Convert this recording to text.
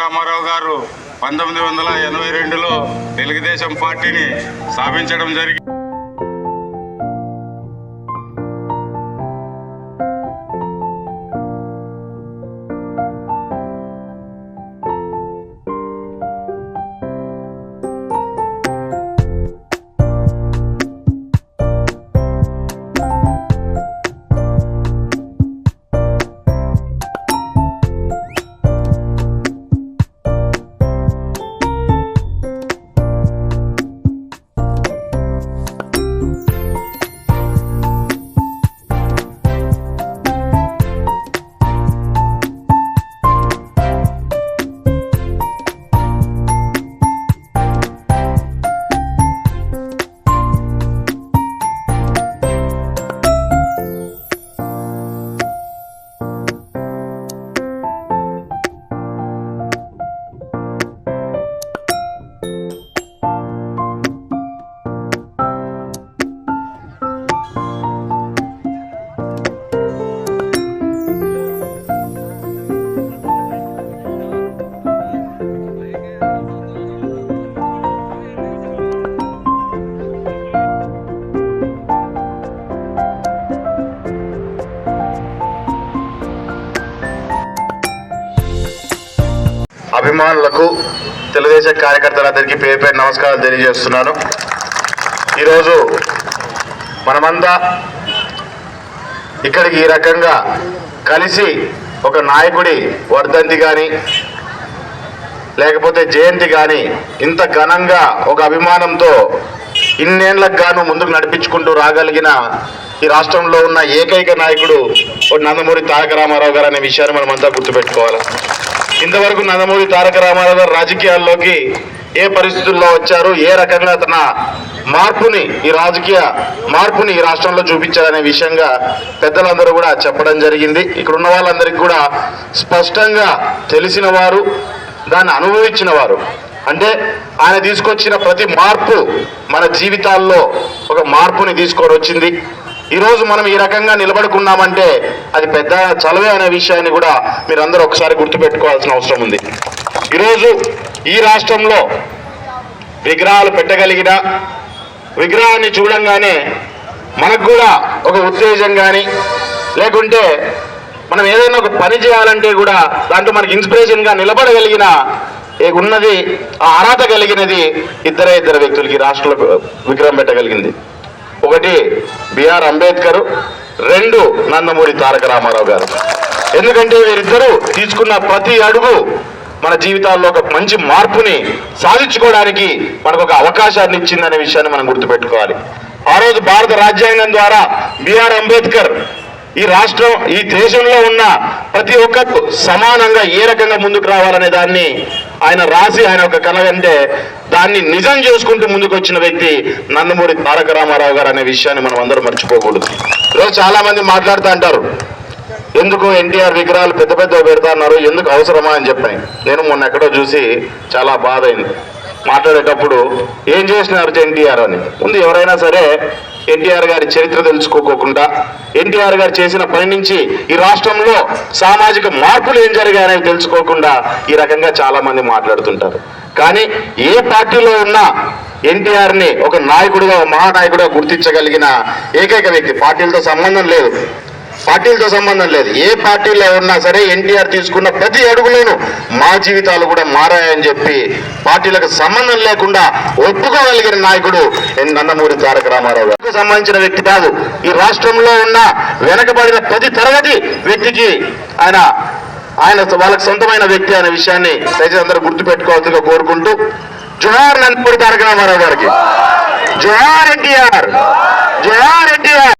రామారావు గారు 1982లో తెలుగుదేశం పార్టీని స్థాపించడం జరిగింది. అభిమానులకు తెలుగుదేశం కార్యకర్తలందరికీ పేరు పేరు నమస్కారాలు తెలియజేస్తున్నాను. ఈరోజు మనమంతా ఇక్కడికి ఈ రకంగా కలిసి ఒక నాయకుడి వర్ధంతి కానీ లేకపోతే జయంతి కానీ ఇంత ఘనంగా ఒక అభిమానంతో ఇన్నేళ్లకు గాను ముందుకు నడిపించుకుంటూ రాగలిగిన ఈ రాష్ట్రంలో ఉన్న ఏకైక నాయకుడు నందమూరి తారక రామారావు గారు అనే విషయాన్ని మనమంతా గుర్తుపెట్టుకోవాలి. ఇంతవరకు నందమూరి తారక రామారావు గారు రాజకీయాల్లోకి ఏ పరిస్థితుల్లో వచ్చారు, ఏ రకంగా తన మార్పుని ఈ రాజకీయ మార్పుని ఈ రాష్ట్రంలో చూపించారనే విషయంగా పెద్దలందరూ కూడా చెప్పడం జరిగింది. ఇక్కడ ఉన్న వాళ్ళందరికీ కూడా స్పష్టంగా తెలిసిన వారు, దాన్ని అనుభవించిన వారు, అంటే ఆయన తీసుకొచ్చిన ప్రతి మార్పు మన జీవితాల్లో ఒక మార్పుని తీసుకొని వచ్చింది. ఈరోజు మనం ఈ రకంగా నిలబడుకున్నామంటే అది పెద్ద చలవే అనే విషయాన్ని కూడా మీరందరూ ఒకసారి గుర్తుపెట్టుకోవాల్సిన అవసరం ఉంది. ఈరోజు ఈ రాష్ట్రంలో విగ్రహాలు పెట్టగలిగిన విగ్రహాన్ని చూడంగానే మనకు కూడా ఒక ఉత్తేజం కానీ లేకుంటే మనం ఏదైనా ఒక పని చేయాలంటే కూడా దాంట్లో మనకి ఇన్స్పిరేషన్గా నిలబడగలిగిన ఉన్నది, ఆ అర్హత కలిగినది ఇద్దరు వ్యక్తులకి రాష్ట్రంలో విగ్రహం పెట్టగలిగింది. ఒకటి బిఆర్ అంబేద్కర్, రెండు నందమూరి తారక రామారావు గారు. ఎందుకంటే వీరిద్దరూ తీసుకున్న ప్రతి అడుగు మన జీవితాల్లో ఒక మంచి మార్పుని సాధించుకోవడానికి మనకు ఒక అవకాశాన్ని ఇచ్చిందనే విషయాన్ని మనం గుర్తుపెట్టుకోవాలి. ఆ రోజు భారత రాజ్యాంగం ద్వారా బిఆర్ అంబేద్కర్ ఈ దేశంలో ఉన్న ప్రతి ఒక్కరు సమానంగా ఏ రకంగా ముందుకు రావాలనే దాన్ని ఆయన రాసి ఆయన ఒక కళ అంటే దాన్ని నిజం చేసుకుంటూ ముందుకు వచ్చిన వ్యక్తి నందమూరి తారక రామారావు గారు అనే విషయాన్ని మనం అందరూ మర్చిపోకూడదు. ఈరోజు చాలా మంది మాట్లాడుతూ అంటారు, ఎందుకు ఎన్టీఆర్ విగ్రహాలు పెద్ద పెడతా అన్నారు, ఎందుకు అవసరమా అని చెప్పాను. నేను మొన్న ఎక్కడో చూసి చాలా బాధ అయింది. మాట్లాడేటప్పుడు ఏం చేసినారు ఎన్టీఆర్ అని. ముందు ఎవరైనా సరే ఎన్టీఆర్ గారి చరిత్ర తెలుసుకోకుండా, ఎన్టీఆర్ గారు చేసిన పని నుంచి ఈ రాష్ట్రంలో సామాజిక మార్పులు ఏం జరిగాయని తెలుసుకోకుండా ఈ రకంగా చాలా మంది మాట్లాడుతుంటారు. కానీ ఏ పార్టీలో ఉన్నా ఎన్టీఆర్ని ఒక నాయకుడిగా, మహానాయకుడిగా గుర్తించగలిగిన ఏకైక వ్యక్తి. పార్టీలతో సంబంధం లేదు, ఏ పార్టీలో ఉన్నా సరే ఎన్టీఆర్ తీసుకున్న ప్రతి అడుగులోనూ మా జీవితాలు కూడా మారాయని చెప్పి పార్టీలకు సంబంధం లేకుండా ఒప్పుకోగలిగిన నాయకుడు నందమూరి తారక రామారావు గారికి సంబంధించిన వ్యక్తి కాదు. ఈ రాష్ట్రంలో ఉన్న వెనకబడిన ప్రతి తరగతి వ్యక్తికి ఆయన వాళ్ళకి సొంతమైన వ్యక్తి అనే విషయాన్ని దయచేసి అందరూ గుర్తుపెట్టుకోవాల్సిగా కోరుకుంటూ, జోహార్ నందమూరి తారక రామారావు గారికి, జోహార్ ఎన్టీఆర్, జోహార్ ఎన్టీఆర్.